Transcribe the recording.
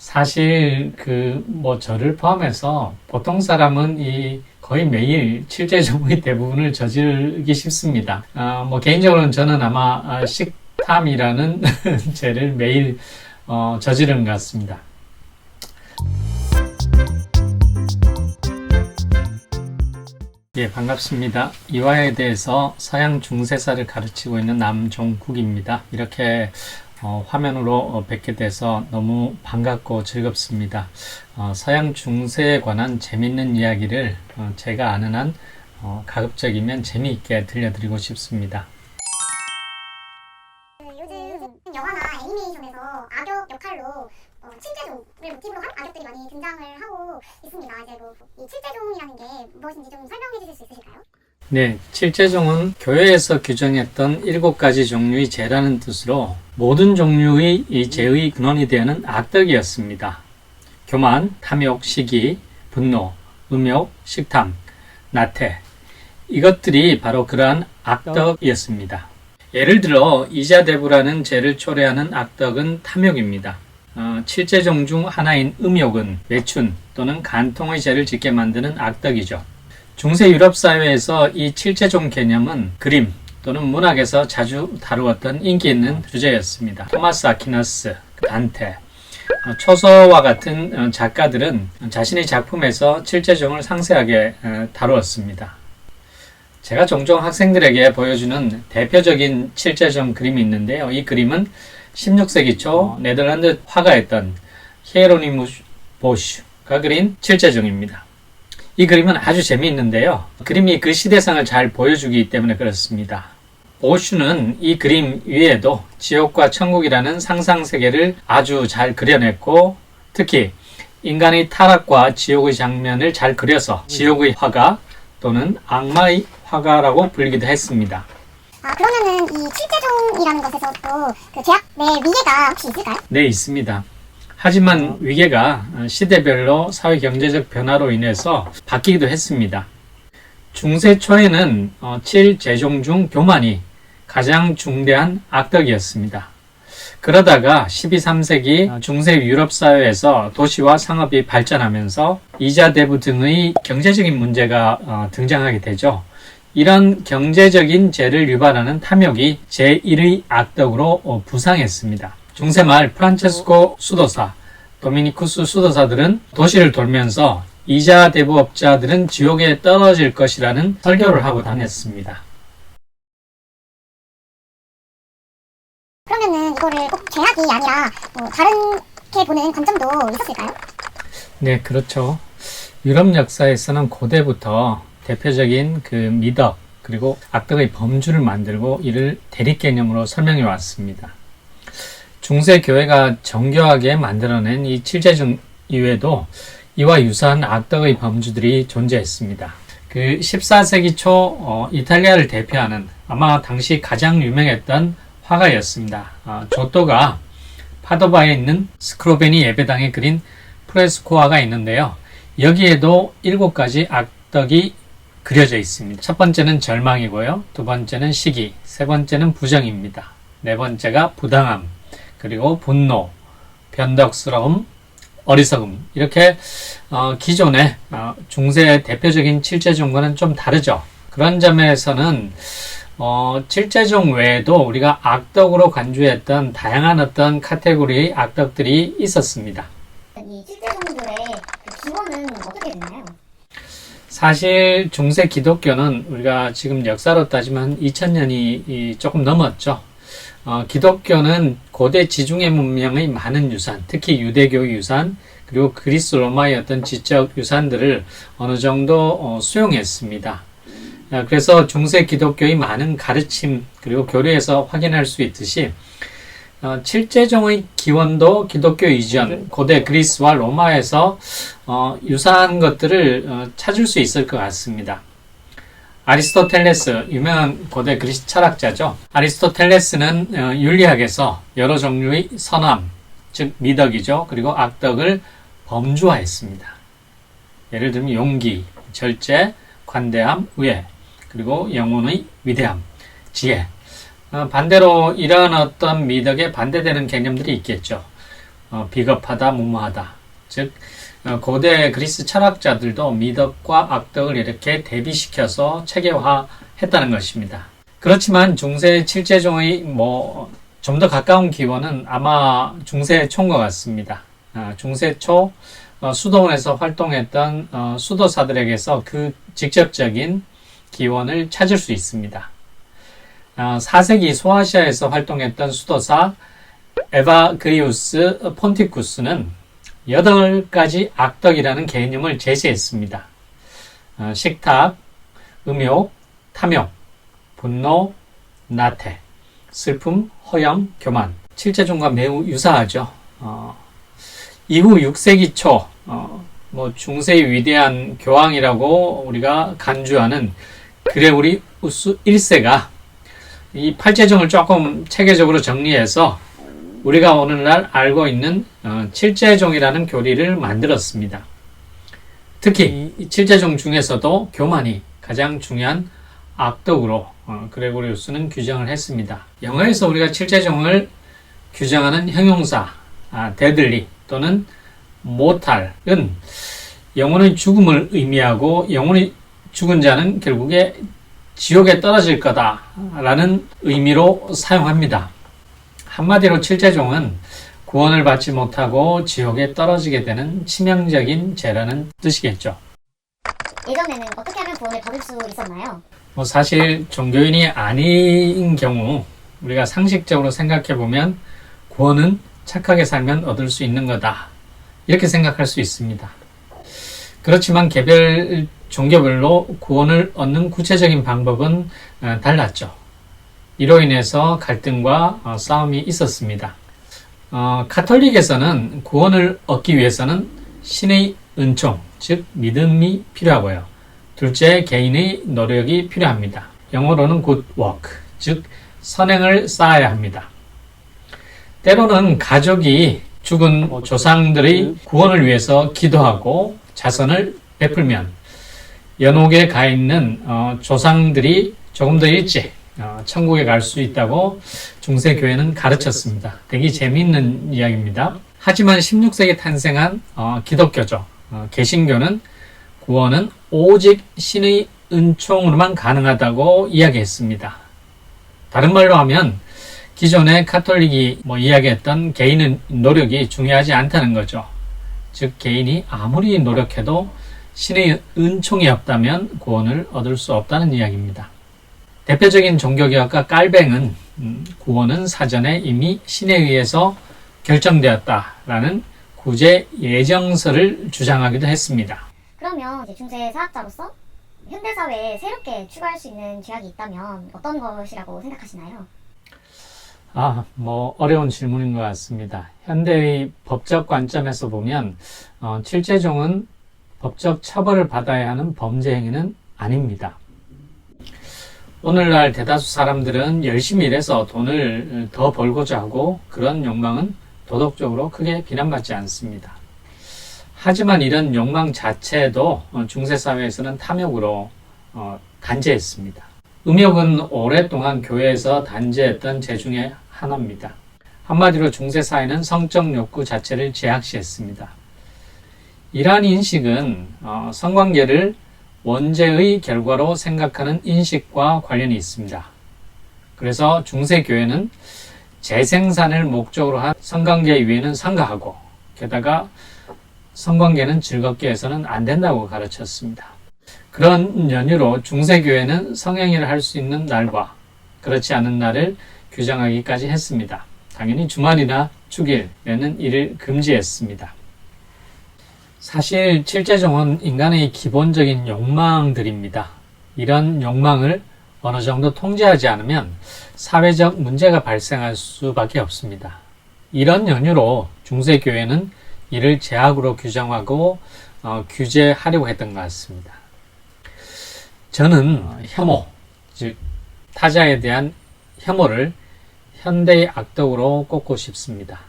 사실 저를 포함해서 보통 사람은 거의 매일 칠제종의 대부분을 저지르기 쉽습니다. 개인적으로는 저는 아마 식탐이라는 죄를 매일 저지르는 것 같습니다. 예, 반갑습니다. 이화에 대해서 서양 중세사를 가르치고 있는 남종국입니다. 이렇게 화면으로 뵙게 돼서 너무 반갑고 즐겁습니다. 서양 중세에 관한 재밌는 이야기를 제가 아는 한 가급적이면 재미있게 들려드리고 싶습니다. 요즘 영화나 애니메이션에서 악역 역할로 칠제종을 모티브로 한 악역들이 많이 등장을 하고 있습니다. 이제 이 칠제종이라는 게 무엇인지 좀 설명해 주실 수 있으실까요? 네, 칠제종은 교회에서 규정했던 7가지 종류의 죄라는 뜻으로 모든 종류의 이 죄의 근원이 되는 악덕이었습니다. 교만, 탐욕, 시기, 분노, 음욕, 식탐, 나태, 이것들이 바로 그러한 악덕이었습니다. 예를 들어 이자대부라는 죄를 초래하는 악덕은 탐욕입니다. 칠제종 중 하나인 음욕은 외춘 또는 간통의 죄를 짓게 만드는 악덕이죠. 중세 유럽 사회에서 이 칠제종 개념은 그림 또는 문학에서 자주 다루었던 인기 있는 주제였습니다. 토마스 아퀴나스, 단테, 초서와 같은 작가들은 자신의 작품에서 칠제종을 상세하게 다루었습니다. 제가 종종 학생들에게 보여주는 대표적인 칠제종 그림이 있는데요. 이 그림은 16세기 초 네덜란드 화가였던 히에로니무스 보슈가 그린 칠제종입니다. 이 그림은 아주 재미있는데요. 그림이 그 시대상을 잘 보여주기 때문에 그렇습니다. 보슈는 이 그림 위에도 지옥과 천국이라는 상상세계를 아주 잘 그려냈고, 특히 인간의 타락과 지옥의 장면을 잘 그려서 지옥의 화가 또는 악마의 화가라고 불리기도 했습니다. 그러면은 이 칠제종이라는 것에서도 그 죄악 내 위계가 혹시 있을까요? 네, 있습니다. 하지만 위계가 시대별로 사회 경제적 변화로 인해서 바뀌기도 했습니다. 중세 초에는 7제종 중 교만이 가장 중대한 악덕이었습니다. 그러다가 12, 3세기 중세 유럽 사회에서 도시와 상업이 발전하면서 이자 대부 등의 경제적인 문제가 등장하게 되죠. 이런 경제적인 죄를 유발하는 탐욕이 제1의 악덕으로 부상했습니다. 중세 말 프란체스코 수도사, 도미니쿠스 수도사들은 도시를 돌면서 이자 대부업자들은 지옥에 떨어질 것이라는 설교를 하고 다녔습니다. 그러면은 이거를 꼭 죄악이 아니라 다르게 보는 관점도 있었을까요? 네, 그렇죠. 유럽 역사에서는 고대부터 대표적인 미덕 그리고 악덕의 범주를 만들고 이를 대립 개념으로 설명해 왔습니다. 중세 교회가 정교하게 만들어낸 이 칠제종 이외에도 이와 유사한 악덕의 범주들이 존재했습니다. 14세기 초 이탈리아를 대표하는 아마 당시 가장 유명했던 화가였습니다. 조또가 파도바에 있는 스크로베니 예배당에 그린 프레스코화가 있는데요. 여기에도 7가지 악덕이 그려져 있습니다. 첫 번째는 절망이고요. 두 번째는 시기, 세 번째는 부정입니다. 네 번째가 부당함, 그리고 분노, 변덕스러움, 어리석음. 이렇게 기존의 중세의 대표적인 칠제종과는 좀 다르죠. 그런 점에서는 칠제종 외에도 우리가 악덕으로 간주했던 다양한 어떤 카테고리의 악덕들이 있었습니다. 이 칠제종들의 기원은 어떻게 됐나요? 사실 중세 기독교는 우리가 지금 역사로 따지면 2000년이 조금 넘었죠. 기독교는 고대 지중해 문명의 많은 유산, 특히 유대교 유산, 그리고 그리스 로마의 어떤 지적 유산들을 어느 정도 수용했습니다. 그래서 중세 기독교의 많은 가르침, 그리고 교리에서 확인할 수 있듯이 칠제종의 기원도 기독교 이전, 고대 그리스와 로마에서 유사한 것들을 찾을 수 있을 것 같습니다. 아리스토텔레스, 유명한 고대 그리스 철학자죠. 아리스토텔레스는 윤리학에서 여러 종류의 선함, 즉 미덕이죠. 그리고 악덕을 범주화했습니다. 예를 들면 용기, 절제, 관대함, 우애, 그리고 영혼의 위대함, 지혜. 반대로 이러한 어떤 미덕에 반대되는 개념들이 있겠죠. 비겁하다, 무모하다. 즉 고대 그리스 철학자들도 미덕과 악덕을 이렇게 대비시켜서 체계화했다는 것입니다. 그렇지만 중세 칠제종의 좀 더 가까운 기원은 아마 중세 초인 것 같습니다. 중세 초 수도원에서 활동했던 수도사들에게서 그 직접적인 기원을 찾을 수 있습니다. 4세기 소아시아에서 활동했던 수도사 에바그리우스 폰티쿠스는 8가지 악덕이라는 개념을 제시했습니다. 식탁, 음욕, 탐욕, 분노, 나태, 슬픔, 허영, 교만. 칠제종과 매우 유사하죠. 이후 6세기 초 중세의 위대한 교황이라고 우리가 간주하는 그레고리우스 1세가 이 8제종을 조금 체계적으로 정리해서 우리가 오늘날 알고 있는 7제종이라는 교리를 만들었습니다. 특히 이 7제종 중에서도 교만이 가장 중요한 악덕으로 그레고리우스는 규정을 했습니다. 영어에서 우리가 7제종을 규정하는 형용사 deadly 또는 mortal은 영혼의 죽음을 의미하고 영혼이 죽은 자는 결국에 지옥에 떨어질 거다라는 의미로 사용합니다. 한마디로 7제종은 구원을 받지 못하고 지옥에 떨어지게 되는 치명적인 죄라는 뜻이겠죠. 예전에는 어떻게 하면 구원을 받을 수 있었나요? 사실 종교인이 아닌 경우 우리가 상식적으로 생각해 보면 구원은 착하게 살면 얻을 수 있는 거다. 이렇게 생각할 수 있습니다. 그렇지만 개별 종교별로 구원을 얻는 구체적인 방법은 달랐죠. 이로 인해서 갈등과 싸움이 있었습니다. 가톨릭에서는 구원을 얻기 위해서는 신의 은총, 즉 믿음이 필요하고요. 둘째, 개인의 노력이 필요합니다. 영어로는 good work, 즉 선행을 쌓아야 합니다. 때로는 가족이 죽은 조상들의 구원을 위해서 기도하고 자선을 베풀면 연옥에 가 있는 조상들이 조금 더 일찍 천국에 갈 수 있다고 중세교회는 가르쳤습니다. 되게 재미있는 이야기입니다. 하지만 16세기에 탄생한 기독교죠. 개신교는 구원은 오직 신의 은총으로만 가능하다고 이야기했습니다. 다른 말로 하면 기존의 카톨릭이 이야기했던 개인의 노력이 중요하지 않다는 거죠. 즉 개인이 아무리 노력해도 신의 은총이 없다면 구원을 얻을 수 없다는 이야기입니다. 대표적인 종교개혁가 깔뱅은 구원은 사전에 이미 신에 의해서 결정되었다라는 구제 예정서를 주장하기도 했습니다. 그러면 이제 중세 사학자로서 현대사회에 새롭게 추가할 수 있는 죄악이 있다면 어떤 것이라고 생각하시나요? 어려운 질문인 것 같습니다. 현대의 법적 관점에서 보면 7제종은 법적 처벌을 받아야 하는 범죄 행위는 아닙니다. 오늘날 대다수 사람들은 열심히 일해서 돈을 더 벌고자 하고 그런 욕망은 도덕적으로 크게 비난받지 않습니다. 하지만 이런 욕망 자체도 중세사회에서는 탐욕으로 단죄했습니다. 음욕은 오랫동안 교회에서 단죄했던 죄 중에 하나입니다. 한마디로 중세사회는 성적 욕구 자체를 제약시했습니다. 이러한 인식은 성관계를 원죄의 결과로 생각하는 인식과 관련이 있습니다. 그래서 중세교회는 재생산을 목적으로 한 성관계 이외에는 삼가하고 게다가 성관계는 즐겁게 해서는 안 된다고 가르쳤습니다. 그런 연유로 중세교회는 성행위를 할 수 있는 날과 그렇지 않은 날을 규정하기까지 했습니다. 당연히 주말이나 축일에는 이를 금지했습니다. 사실 7제종은 인간의 기본적인 욕망들입니다. 이런 욕망을 어느 정도 통제하지 않으면 사회적 문제가 발생할 수밖에 없습니다. 이런 연유로 중세교회는 이를 제약으로 규정하고 규제하려고 했던 것 같습니다. 저는 혐오, 즉 타자에 대한 혐오를 현대의 악덕으로 꼽고 싶습니다.